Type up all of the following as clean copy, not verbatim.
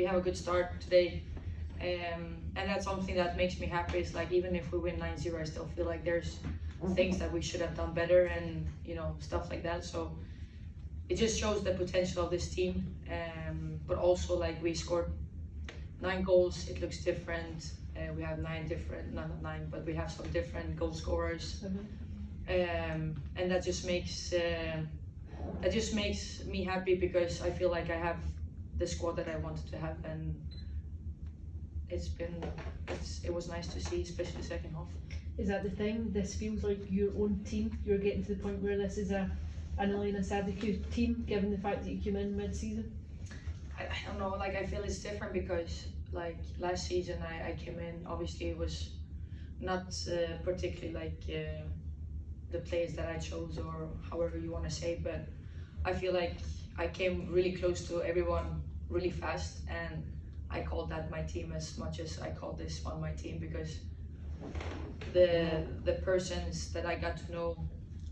have a good start today, and that's something that makes me happy. It's like even if we win 9-0, I still feel like there's things that we should have done better, and stuff like that. So it just shows the potential of this team, but also like we scored 9 goals. It looks different. We have 9 different, not 9, but we have some different goal scorers, and that just makes me happy, because I feel like I have the squad that I wanted to have, and it was nice to see, especially the second half. Is that the thing? This feels like your own team. You're getting to the point where this is an Elena Sadiku team, given the fact that you came in mid-season. I don't know. Like I feel it's different because like last season I came in. Obviously, it was not particularly like the players that I chose, or however you want to say, but I feel like I came really close to everyone really fast, and I called that my team as much as I called this one my team, because the persons that I got to know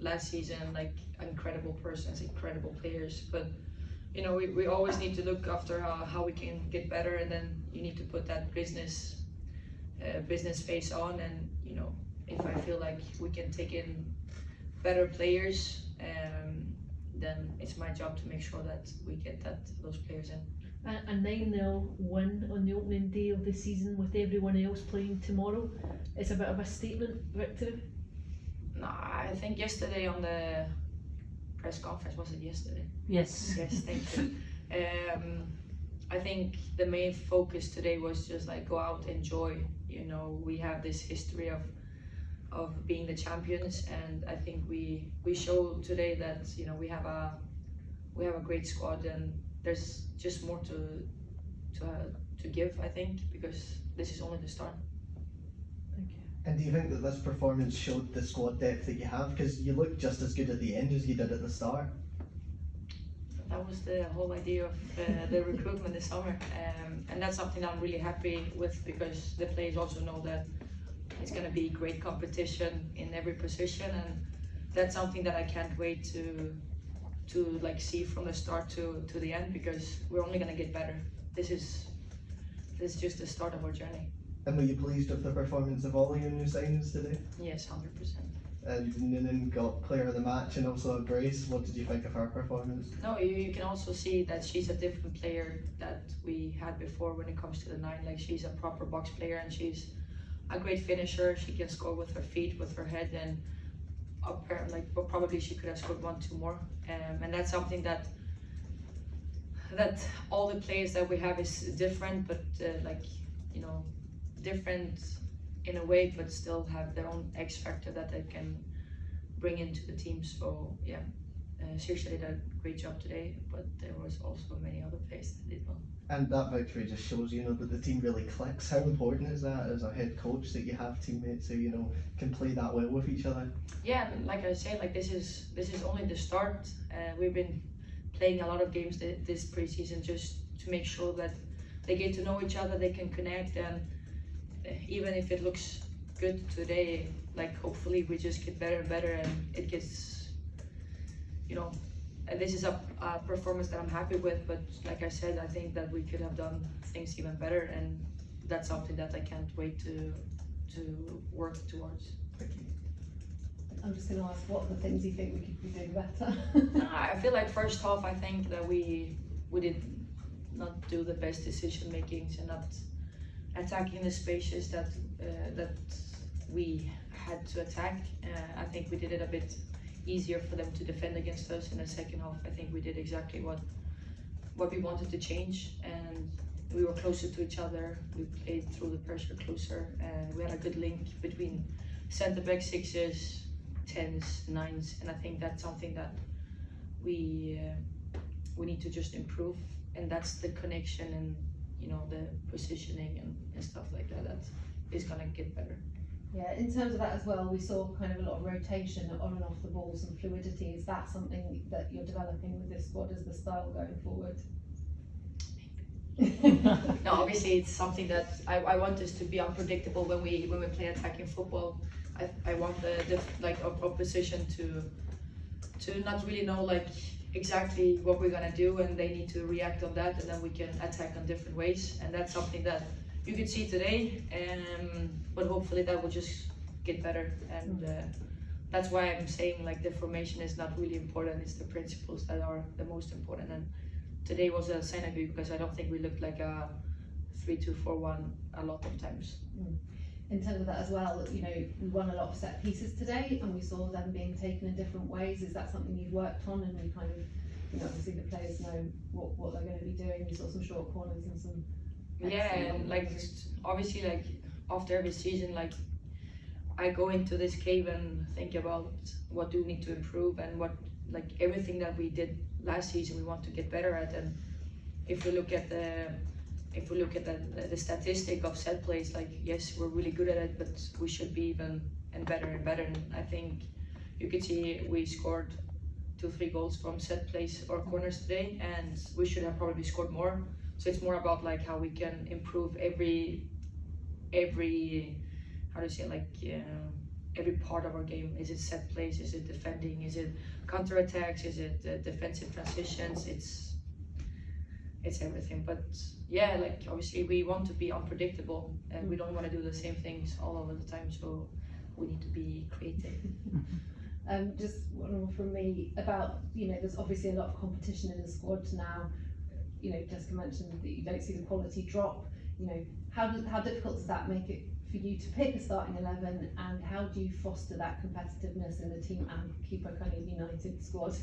last season, like incredible persons, incredible players, but we always need to look after how we can get better, and then you need to put that business face on, and if I feel like we can take in better players, then it's my job to make sure that we get those players in. A 9-0 win on the opening day of the season with everyone else playing tomorrow. It's a bit of a statement victory. No, I think yesterday on the press conference, was it yesterday? Yes. Yes, thank you. I think the main focus today was just like go out, enjoy. We have this history of being the champions, and I think we show today that we have a great squad, and there's just more to give, I think, because this is only the start. Thank you. And do you think that this performance showed the squad depth that you have? Because you looked just as good at the end as you did at the start. That was the whole idea of the recruitment this summer, and that's something I'm really happy with, because the players also know that it's going to be great competition in every position, and that's something that I can't wait to like see from the start to the end, because we're only going to get better. This is just the start of our journey. And were you pleased with the performance of all of your new signings today? Yes, 100%. And Noonan got player of the match and also a brace. What did you think of her performance? No, you can also see that she's a different player that we had before when it comes to the 9. Like she's a proper box player, and she's a great finisher. She can score with her feet, with her head, and apparently, but probably she could have scored 1-2 more. And that's something that all the players that we have is different, but different in a way, but still have their own X factor that they can bring into the team. So yeah, Saoirse did a great job today, but there was also many other players that did well. And that victory just shows, that the team really clicks. How important is that as a head coach, that you have teammates who, can play that well with each other? Yeah, and like I said, like this is only the start. We've been playing a lot of games this preseason just to make sure that they get to know each other, they can connect, and even if it looks good today, like hopefully we just get better and better, and it gets, and this is a performance that I'm happy with, but like I said, I think that we could have done things even better, and that's something that I can't wait to work towards. Thank you. I'm just going to ask, what are the things you think we could be doing better? I feel like first half, I think that we did not do the best decision makings and not attacking the spaces that we had to attack. I think we did it a bit easier for them to defend against us in the second half. I think we did exactly what we wanted to change, and we were closer to each other. We played through the pressure closer, and we had a good link between centre back 6s, 10s, 9s, and I think that's something that we need to just improve, and that's the connection and the positioning and stuff like that is gonna get better. Yeah, in terms of that as well, we saw kind of a lot of rotation on and off the balls and fluidity. Is that something that you're developing with this squad as the style going forward? No, obviously it's something that I want us to be unpredictable when we play attacking football. I want the opposition to not really know like exactly what we're gonna do, and they need to react on that, and then we can attack on different ways. And that's something that you could see today, but hopefully that will just get better. And that's why I'm saying like the formation is not really important, it's the principles that are the most important. And today was a Cynic because I don't think we looked like a 3-2-4-1 a lot of times. In terms of that as well, you know, we won a lot of set pieces today and we saw them being taken in different ways. Is that something you've worked on, and you kind of, you know, obviously the players know what they're going to be doing? We saw some short corners and some... Yeah, like obviously like after every season, like I go into this cave and think about what do we need to improve, and what, like everything that we did last season we want to get better at. And if we look at the statistic of set plays, like yes, we're really good at it, but we should be even and better. And I think you can see we scored 2-3 goals from set plays or corners today, and we should have probably scored more. So it's more about like how we can improve every how do you say, like every part of our game. Is it set plays? Is it defending? Is it counter attacks? Is it defensive transitions? It's everything. But yeah, like obviously we want to be unpredictable, and we don't want to do the same things all over the time. So we need to be creative. Just one more from me about, you know, there's obviously a lot of competition in the squad now. You know, Jessica mentioned that you don't see the quality drop. You know, how difficult does that make it for you to pick a starting 11, and how do you foster that competitiveness in the team and keep a kind of united squad?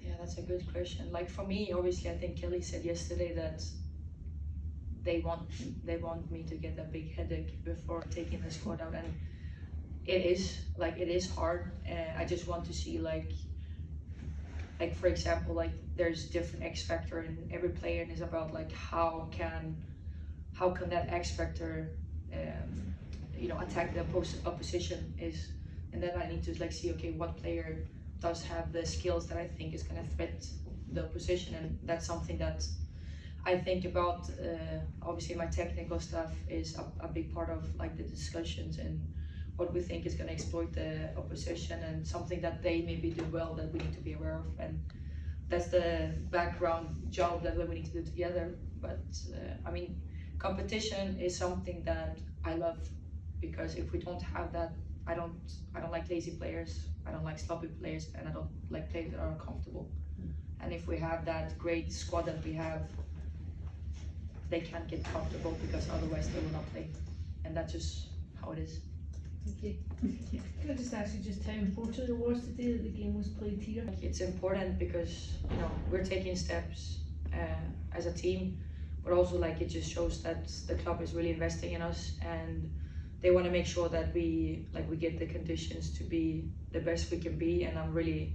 Yeah, that's a good question. Like for me, obviously, I think Kelly said yesterday that they want me to get a big headache before taking the squad out, and it is hard. I just want to see like for example, like there's different X factor in every player, and it's about like how can that X factor you know, attack the opposition is, and then I need to like see, okay, what player does have the skills that I think is going to threat the opposition. And that's something that I think about. Obviously my technical stuff is a big part of like the discussions and what we think is going to exploit the opposition, and something that they maybe do well that we need to be aware of. And that's the background job that we need to do together. But I mean, competition is something that I love, because if we don't have that, I don't like lazy players, I don't like sloppy players, and I don't like players that are uncomfortable. And if we have that great squad that we have, they can't get comfortable, because otherwise they will not play. And that's just how it is. Thank you. Can I just ask you just how important it was today that the game was played here? It's important because, you know, we're taking steps as a team, but also like it just shows that the club is really investing in us, and they want to make sure that we get the conditions to be the best we can be. And I'm really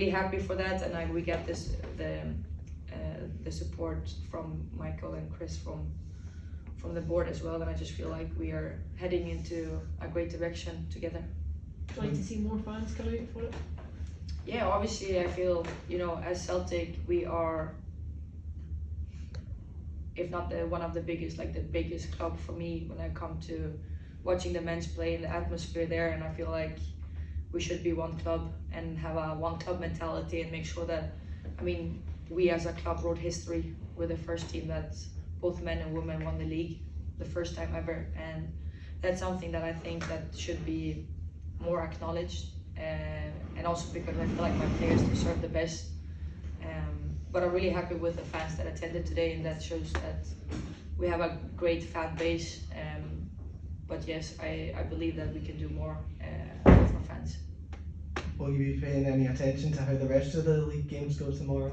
happy for that, and we get the support from Michael and Chris from the board as well, and I just feel like we are heading into a great direction together. Would you like to see more fans come out for it? Yeah, obviously I feel, you know, as Celtic we are, if not one of the biggest, like the biggest club for me when I come to watching the men's play and the atmosphere there. And I feel like we should be one club and have a one club mentality, and make sure that, I mean, we as a club wrote history with the first team that both men and women won the league the first time ever, and that's something that I think that should be more acknowledged, and also because I feel like my players deserve the best. But I'm really happy with the fans that attended today, and that shows that we have a great fan base. But yes, I believe that we can do more with our fans. Will you be paying any attention to how the rest of the league games go tomorrow?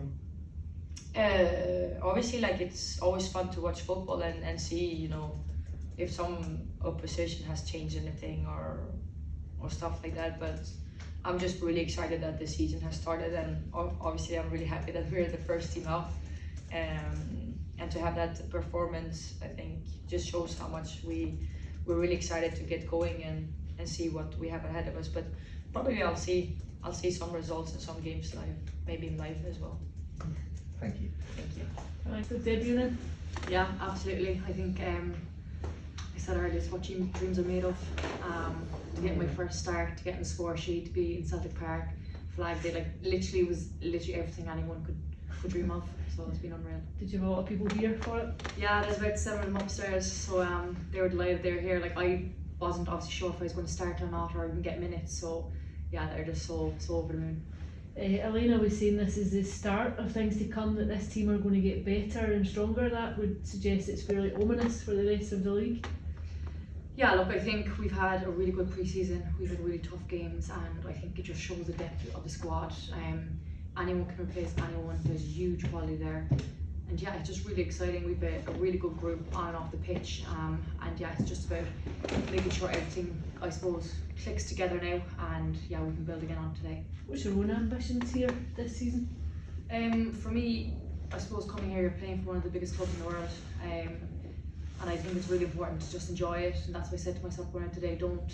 Obviously, like it's always fun to watch football and see, you know, if some opposition has changed anything or stuff like that. But I'm just really excited that the season has started, and obviously I'm really happy that we're the first team out. And to have that performance, I think just shows how much we're really excited to get going and see what we have ahead of us. But probably I'll see some results in some games live, maybe in live as well. Thank you. Thank you. Right, good debut then. Yeah, absolutely. I think I said earlier, it's what dreams are made of. To get my first start, to get in the score sheet, to be in Celtic Park, flag day. Like literally, it was literally everything anyone could dream of. So it's been unreal. Did you have a lot of people here for it? Yeah, there's about 7 of them upstairs. So they were delighted they were here. Like I wasn't obviously sure if I was going to start or not, or even get minutes. So yeah, they're just so over the moon. Elena was saying this is the start of things to come, that this team are going to get better and stronger. That would suggest it's fairly ominous for the rest of the league. Yeah, look, I think we've had a really good pre-season. We've had really tough games, and I think it just shows the depth of the squad. Anyone can replace anyone. There's huge quality there, and yeah, it's just really exciting. We've a really good group on and off the pitch, and yeah, it's just about making sure everything, I suppose, clicks together now, and yeah, we can build again on today. What's your own ambitions here this season? For me, I suppose coming here, you're playing for one of the biggest clubs in the world, and I think it's really important to just enjoy it. And that's what I said to myself going out today: don't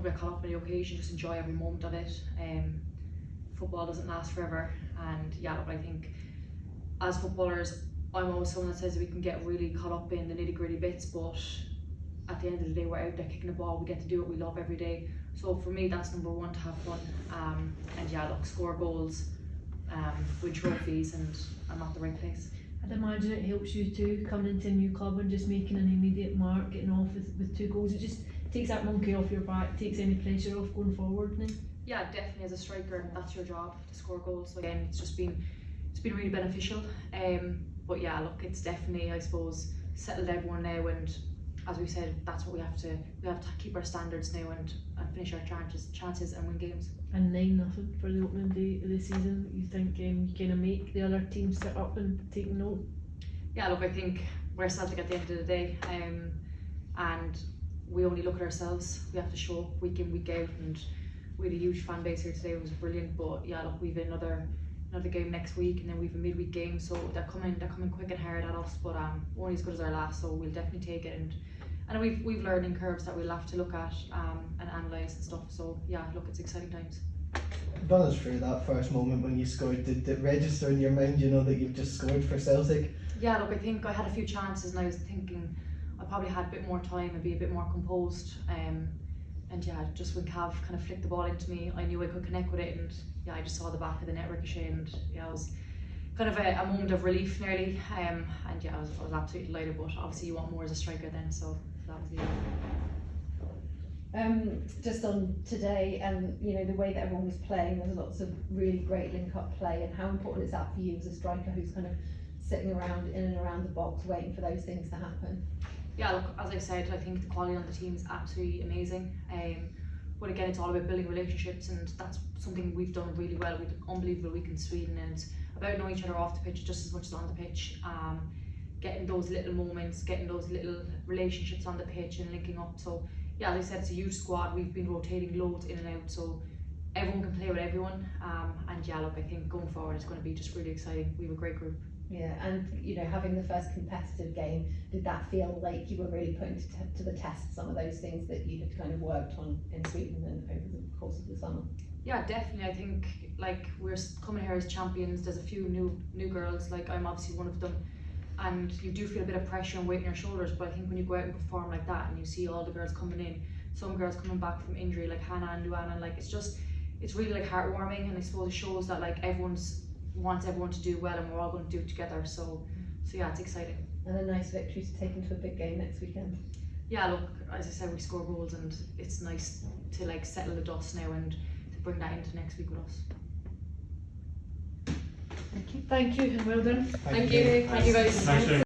get caught up in the occasion, just enjoy every moment of it. Football doesn't last forever, and yeah, look, I think as footballers, I'm always someone that says we can get really caught up in the nitty-gritty bits, but at the end of the day, we're out there kicking the ball. We get to do what we love every day. So for me, that's number one, to have fun, and yeah, look, score goals, win trophies, and I'm at the right place. I'd imagine it helps you too, coming into a new club and just making an immediate mark, getting off with 2 goals. It just takes that monkey off your back, takes any pressure off going forward now. Yeah, definitely, as a striker, that's your job, to score goals. So again, it's been really beneficial. But yeah, look, it's definitely, I suppose, settled everyone now, and as we said, that's what we have to keep our standards now and finish our chances and win games. And 9-0 for the opening day of the season. You think you kind of make the other teams sit up and take note? Yeah, look, I think we're Celtic at the end of the day, and we only look at ourselves. We have to show up week in, week out, and we had a huge fan base here today. It was brilliant. But yeah, look, we've another game next week, and then we've a midweek game, so they're coming quick and hard at us, but only as good as our last, so we'll definitely take it. And we've learning curves that we'll have to look at and analyse and stuff. So yeah, look, it's exciting times. Run us through that first moment when you scored. Did it register in your mind, you know, that you've just scored for Celtic? Yeah, look, I think I had a few chances, and I was thinking I probably had a bit more time and be a bit more composed. And yeah, just when Cav kind of flicked the ball into me, I knew I could connect with it, and yeah, I just saw the back of the net ricochet, and yeah, it was kind of a moment of relief nearly. And yeah, I was absolutely delighted, but obviously you want more as a striker then, so that was the just on today, and you know, the way that everyone was playing, there's lots of really great link-up play, and how important is that for you as a striker who's kind of sitting around in and around the box waiting for those things to happen? Yeah, look, as I said, I think the quality on the team is absolutely amazing. But again, it's all about building relationships, and that's something we've done really well. We had an unbelievable week in Sweden, and it's about knowing each other off the pitch just as much as on the pitch. Getting those little moments, getting those little relationships on the pitch and linking up. So yeah, as I said, it's a huge squad. We've been rotating loads in and out, so everyone can play with everyone. And yeah, look, I think going forward it's going to be just really exciting. We have a great group. Yeah, and you know, having the first competitive game, did that feel like you were really putting to the test some of those things that you had kind of worked on in Sweden and over the course of the summer? Yeah, definitely. I think like we're coming here as champions. There's a few new girls. Like I'm obviously one of them, and you do feel a bit of pressure and weight on your shoulders. But I think when you go out and perform like that, and you see all the girls coming in, some girls coming back from injury, like Hannah and Luana, and like it's really like heartwarming, and I suppose it shows that like wants everyone to do well, and we're all going to do it together. So yeah, it's exciting. And a nice victory to take into a big game next weekend. Yeah, look, as I said, we score goals, and it's nice to like settle the dust now and to bring that into next week with us. Thank you, and well done. Thank you guys. Thanks,